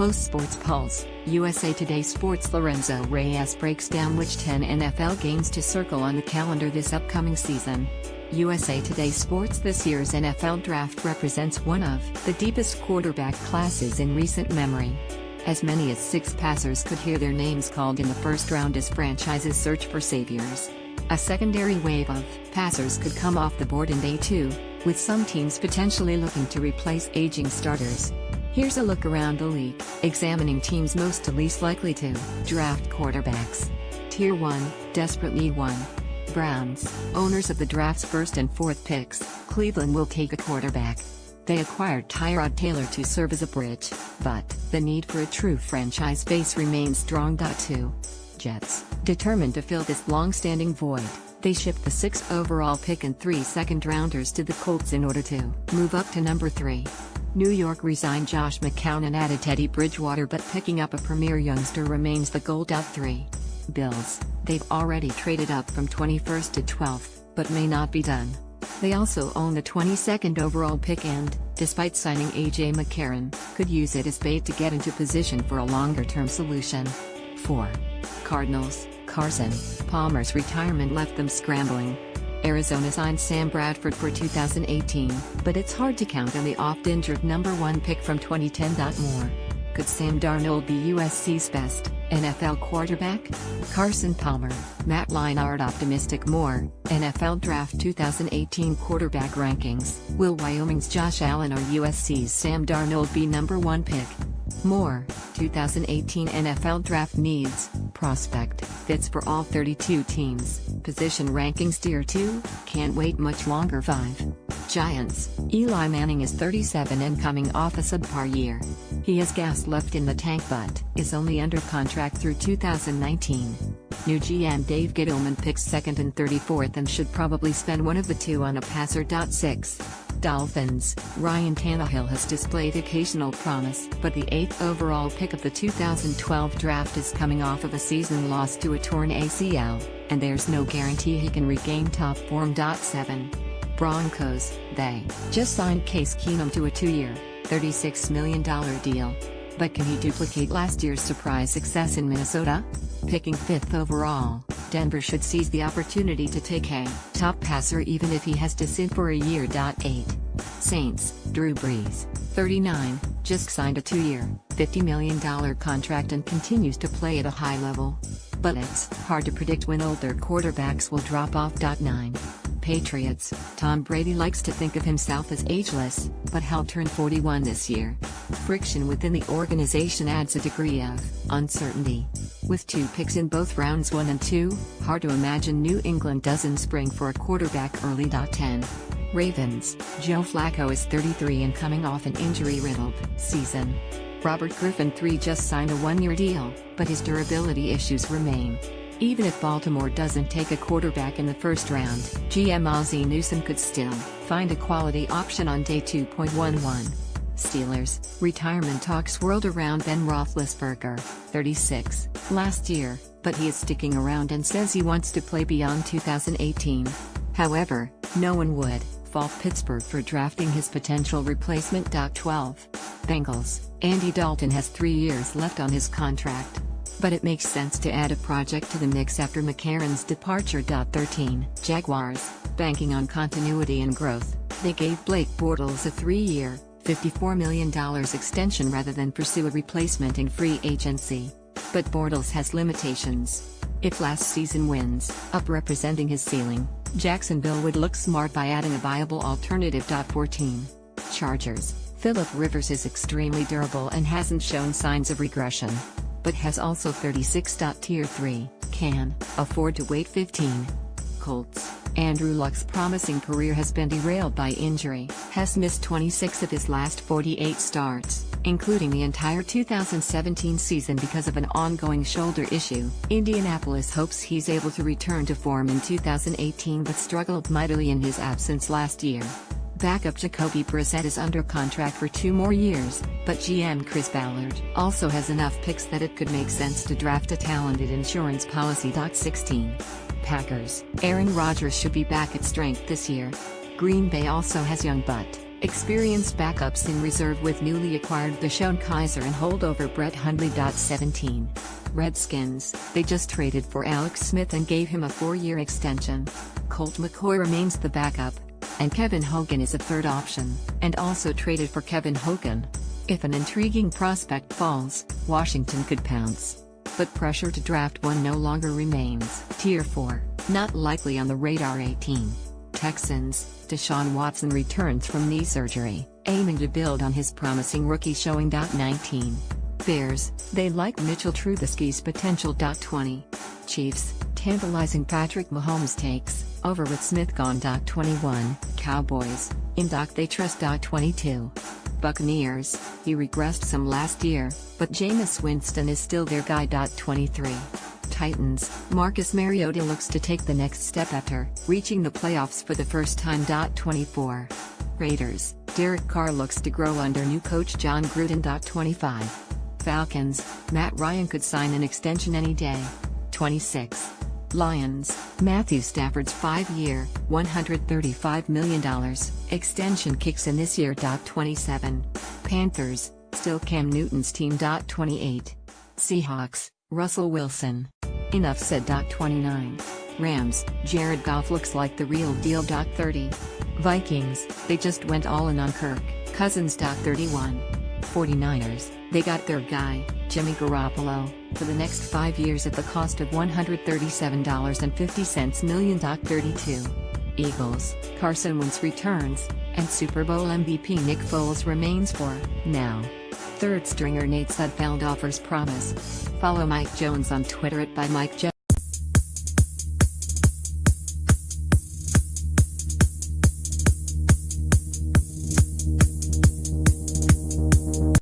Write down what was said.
Close Sports Pulse, USA Today Sports. Lorenzo Reyes breaks down which 10 NFL games to circle on the calendar this upcoming season. USA Today Sports. This year's NFL Draft represents one of the deepest quarterback classes in recent memory. As many as 6 passers could hear their names called in the first round as franchises search for saviors. A secondary wave of passers could come off the board in day 2, with some teams potentially looking to replace aging starters. Here's a look around the league, examining teams most to least likely to draft quarterbacks. Tier 1, desperate need 1. Browns, owners of the draft's first and fourth picks, Cleveland will take a quarterback. They acquired Tyrod Taylor to serve as a bridge, but the need for a true franchise base remains strong. 2. Jets, determined to fill this long-standing void, they shipped the 6th overall pick and 3 second-rounders to the Colts in order to move up to number 3. New York resigned Josh McCown and added Teddy Bridgewater, but picking up a premier youngster remains the goal. 3. Bills, they've already traded up from 21st to 12th, but may not be done. They also own the 22nd overall pick and, despite signing A.J. McCarron, could use it as bait to get into position for a longer-term solution. 4. Cardinals, Carson Palmer's retirement left them scrambling. Arizona signed Sam Bradford for 2018, but it's hard to count on the oft-injured number 1 pick from 2010. More. Could Sam Darnold be USC's best NFL quarterback? Carson Palmer, Matt Leinart optimistic. More, NFL Draft 2018 quarterback rankings. Will Wyoming's Josh Allen or USC's Sam Darnold be number 1 pick? More, 2018 NFL Draft needs, prospect, fits for all 32 teams, position rankings. Tier 2, can't wait much longer. 5. Giants, Eli Manning is 37 and coming off a subpar year. He has gas left in the tank but is only under contract through 2019. New GM Dave Gettleman picks 2nd and 34th and should probably spend one of the two on a passer. 6. Dolphins, Ryan Tannehill has displayed occasional promise, but the 8th overall pick of the 2012 draft is coming off of a season loss to a torn ACL, and there's no guarantee he can regain top form. 7. Broncos, they just signed Case Keenum to a 2-year, $36 million deal. But can he duplicate last year's surprise success in Minnesota? Picking 5th overall, Denver should seize the opportunity to take a top passer even if he has to sit for a year. 8. Saints, Drew Brees, 39, just signed a 2-year, $50 million contract and continues to play at a high level. But it's hard to predict when older quarterbacks will drop off. 9. Patriots, Tom Brady likes to think of himself as ageless, but he'll turn 41 this year. Friction within the organization adds a degree of uncertainty. With 2 picks in both rounds 1 and 2, hard to imagine New England doesn't spring for a quarterback early. 10. Ravens, Joe Flacco is 33 and coming off an injury-riddled season. Robert Griffin III just signed a 1-year deal, but his durability issues remain. Even if Baltimore doesn't take a quarterback in the first round, GM Ozzie Newsome could still find a quality option on day 2.11. Steelers, retirement talks swirled around Ben Roethlisberger, 36, last year, but he is sticking around and says he wants to play beyond 2018. However, no one would fault Pittsburgh for drafting his potential replacement. 12. Bengals, Andy Dalton has 3 years left on his contract. But it makes sense to add a project to the mix after McCarron's departure. 13. Jaguars, banking on continuity and growth, they gave Blake Bortles a 3-year, $54 million extension rather than pursue a replacement in free agency. But Bortles has limitations. If last season wins up representing his ceiling, Jacksonville would look smart by adding a viable alternative. 14. Chargers, Phillip Rivers is extremely durable and hasn't shown signs of regression, but has also 36. Tier 3, can afford to wait. 15. Colts, Andrew Luck's promising career has been derailed by injury, has missed 26 of his last 48 starts, including the entire 2017 season because of an ongoing shoulder issue. Indianapolis hopes he's able to return to form in 2018 but struggled mightily in his absence last year. Backup Jacoby Brissett is under contract for 2 more years, but GM Chris Ballard also has enough picks that it could make sense to draft a talented insurance policy. 16. Packers, Aaron Rodgers should be back at strength this year. Green Bay also has young but Experienced backups in reserve with newly acquired DeShone Kizer and holdover Brett Hundley. 17. Redskins, they just traded for Alex Smith and gave him a 4-year extension. Colt McCoy remains the backup, and Kevin Hogan is a third option, and also traded for Kevin Hogan. If an intriguing prospect falls, Washington could pounce. But pressure to draft one no longer remains. Tier 4, not likely on the radar. 18. Texans, Deshaun Watson returns from knee surgery, aiming to build on his promising rookie showing. 19. Bears, they like Mitchell Trubisky's potential. 20. Chiefs, tantalizing Patrick Mahomes takes over with Smith gone. 21. Cowboys, in they trust. 22. Buccaneers, he regressed some last year, but Jameis Winston is still their guy. 23. Titans, Marcus Mariota looks to take the next step after reaching the playoffs for the first time. 24. Raiders, Derek Carr looks to grow under new coach John Gruden. 25. Falcons, Matt Ryan could sign an extension any day. 26. Lions, Matthew Stafford's 5-year, $135 million extension kicks in this year. 27. Panthers, still Cam Newton's team. 28. Seahawks, Russell Wilson. Enough said. 29. Rams, Jared Goff looks like the real deal. 30. Vikings, they just went all in on Kirk Cousins. 31. 49ers, they got their guy, Jimmy Garoppolo, for the next 5 years at the cost of $137.50 million. 32. Eagles, Carson Wentz returns, and Super Bowl MVP Nick Foles remains for now. Third stringer Nate Sudfeld offers promise. Follow Mike Jones on Twitter @ByMikeJones.